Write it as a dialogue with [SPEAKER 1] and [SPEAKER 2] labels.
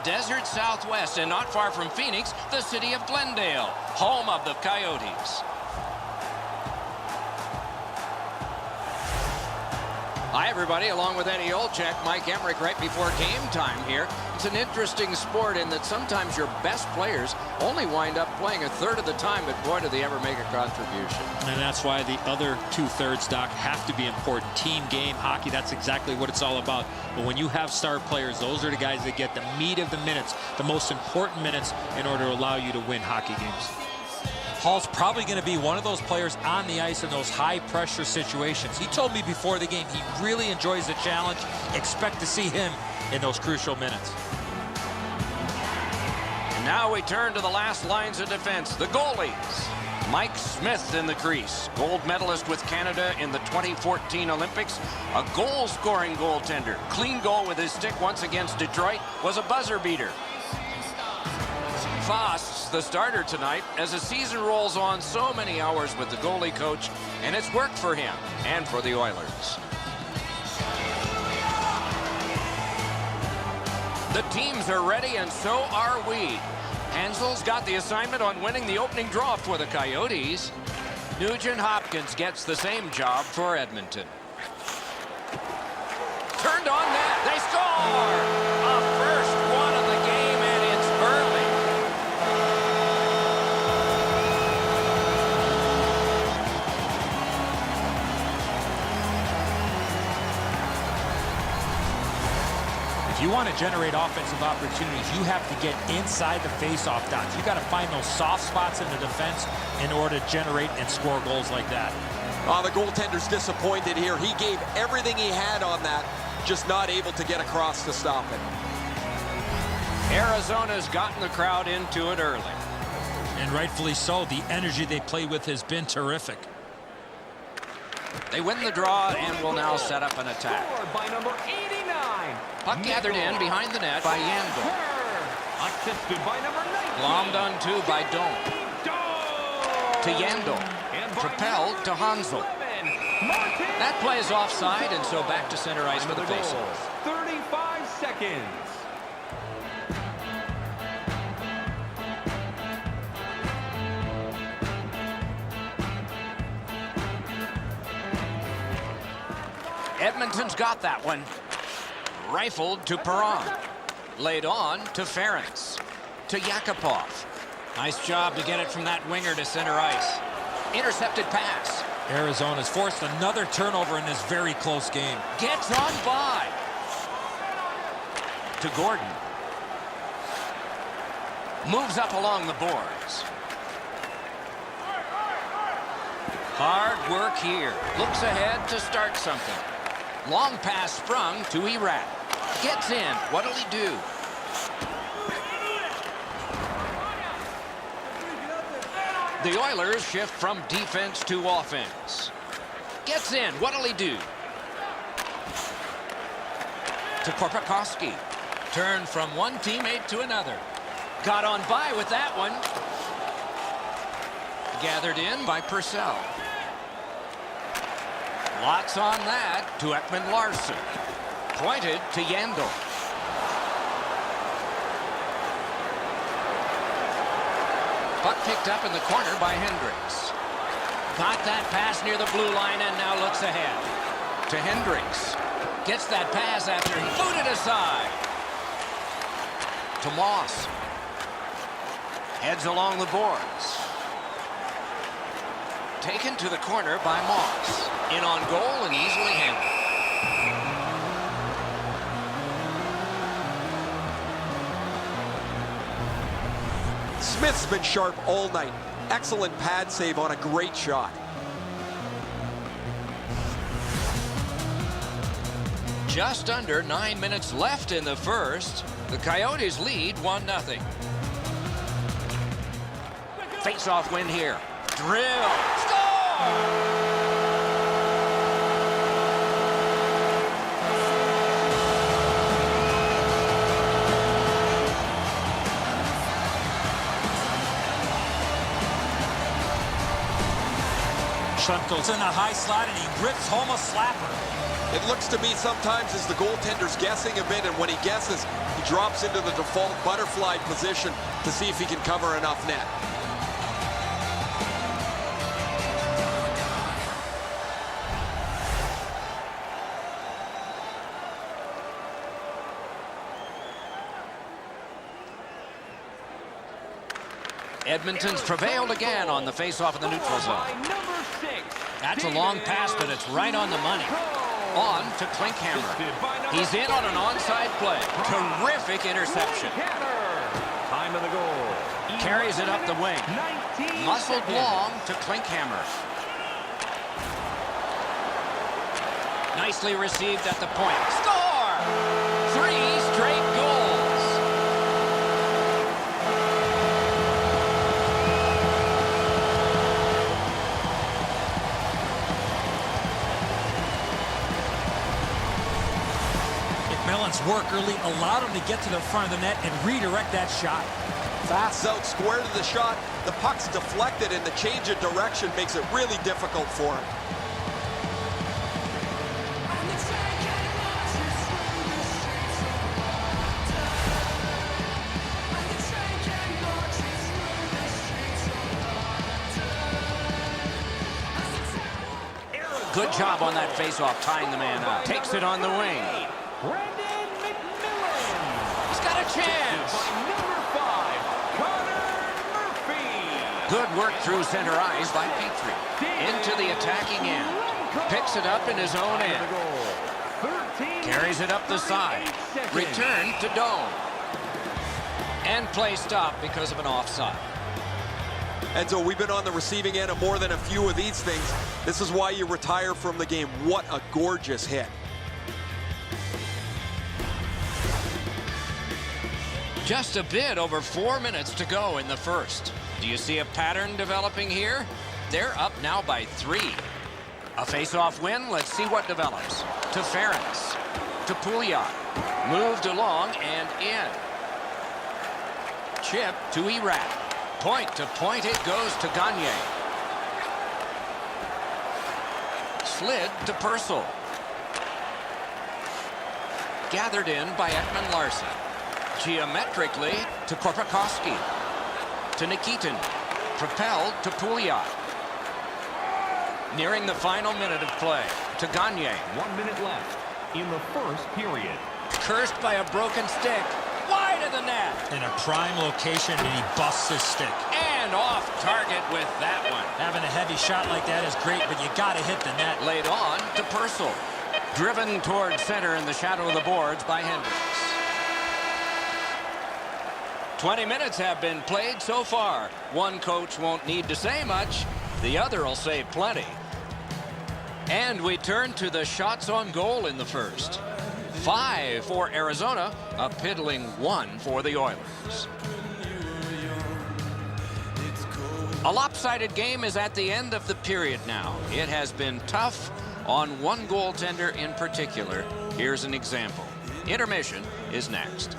[SPEAKER 1] desert Southwest and not far from Phoenix, the city of Glendale, home of the Coyotes. Hi, everybody. Along with Eddie Olczyk, Mike Emmerich right before game time here. It's an interesting sport in that sometimes your best players only wind up playing a third of the time, but boy, do they ever make a contribution.
[SPEAKER 2] And that's why the other two-thirds, Doc, have to be important. Team game, hockey, that's exactly what it's all about. But when you have star players, those are the guys that get the meat of the minutes, the most important minutes in order to allow you to win hockey games.
[SPEAKER 3] Hall's probably going to be one of those players on the ice in those high-pressure situations. He told me before the game he really enjoys the challenge. Expect to see him in those crucial minutes.
[SPEAKER 1] And now we turn to the last lines of defense, the goalies. Mike Smith in the crease, gold medalist with Canada in the 2014 Olympics, a goal-scoring goaltender. Clean goal with his stick once against Detroit, was a buzzer beater. Fost's the starter tonight as the season rolls on. So many hours with the goalie coach, and it's worked for him and for the Oilers. The teams are ready, and so are we. Hansel's got the assignment on winning the opening draw for the Coyotes. Nugent-Hopkins gets the same job for Edmonton. Turned on net. They score! A first one of the game, and it's early.
[SPEAKER 3] If you want to generate offensive opportunities, you have to get inside the face-off dots. You got to find those soft spots in the defense in order to generate and score goals like that.
[SPEAKER 4] The goaltender's disappointed here. He gave everything he had on that, just not able to get across to stop it.
[SPEAKER 1] Arizona's gotten the crowd into it early.
[SPEAKER 3] And rightfully so. The energy they play with has been terrific.
[SPEAKER 1] They win the draw and will now set up an attack.
[SPEAKER 5] By number 89.
[SPEAKER 1] Puck gathered in behind the net by Yandel.
[SPEAKER 5] Assisted by number 19.
[SPEAKER 1] Glommed onto by Doan. To Yandel. Propelled to Hansel. That play is offside, and so back to center ice for the faceoff.
[SPEAKER 5] 35 seconds.
[SPEAKER 1] Edmonton's got that one. Rifled to Perron. Laid on to Ferentz. To Yakupov. Nice job to get it from that winger to center ice. Intercepted pass.
[SPEAKER 3] Arizona's forced another turnover in this very close game.
[SPEAKER 1] Gets on by. To Gordon. Moves up along the boards. Hard work here. Looks ahead to start something. Long pass sprung to Erat. Gets in. What'll he do? The Oilers shift from defense to offense. Gets in. What'll he do? To Korpikoski. Turned from one teammate to another. Got on by with that one. Gathered in by Purcell. Lots on that to Ekman-Larsson. Pointed to Yandel. Puck picked up in the corner by Hendricks. Got that pass near the blue line and now looks ahead. To Hendricks. Gets that pass after he booted aside. To Moss. Heads along the boards. Taken to the corner by Moss. In on goal and easily handled.
[SPEAKER 4] Smith's been sharp all night. Excellent pad save on a great shot.
[SPEAKER 1] Just under 9 minutes left in the first. The Coyotes lead 1-0. Face-off win here. Drill. Score!
[SPEAKER 3] Schlemko's in the high slot and he rips home a slapper.
[SPEAKER 4] It looks to me sometimes as the goaltender's guessing a bit, and when he guesses, he drops into the default butterfly position to see if he can cover enough net.
[SPEAKER 1] Edmonton's prevailed again on the face-off in the neutral zone. That's a long pass, but it's right on the money. On to Klinkhammer. He's in on an onside play. Terrific interception.
[SPEAKER 5] Time of the goal.
[SPEAKER 1] Carries it up the wing. Muscled long to Klinkhammer. Nicely received at the point. Score! 3 straight goals.
[SPEAKER 3] McMillan's work early allowed him to get to the front of the net and redirect that shot.
[SPEAKER 4] Fast out, square to the shot. The puck's deflected, and the change of direction makes it really difficult for him.
[SPEAKER 1] Good job on that face-off, tying the man up. Takes it on the wing. He's got a chance. Good work through center ice by Petrie. Into the attacking end. Picks it up in his own end. Carries it up the side. Return to Dome. And play stopped because of an offside.
[SPEAKER 4] And so we've been on the receiving end of more than a few of these things. This is why you retire from the game. What a gorgeous hit.
[SPEAKER 1] Just a bit over 4 minutes to go in the first. Do you see a pattern developing here? They're up now by 3. A face-off win. Let's see what develops. To Ferentz. To Pouliot. Moved along and in. Chip to Erat. Point to point it goes to Gagne. Slid to Purcell. Gathered in by Ekman Larson. Geometrically to Korpakowski. To Nikitin. Propelled to Pouliot. Nearing the final minute of play. To Gagne.
[SPEAKER 5] 1 minute left in the first period.
[SPEAKER 1] Cursed by a broken stick. Wide of the net.
[SPEAKER 3] In a prime location, and he busts his stick.
[SPEAKER 1] And off target with that one.
[SPEAKER 3] Having a heavy shot like that is great, but you got to hit the net.
[SPEAKER 1] Laid on to Purcell. Driven towards center in the shadow of the boards by Hendricks. 20 minutes have been played so far. One coach won't need to say much. The other will say plenty. And we turn to the shots on goal in the first. 5 for Arizona, a piddling 1 for the Oilers. A lopsided game is at the end of the period now. It has been tough on one goaltender in particular. Here's an example. Intermission is next.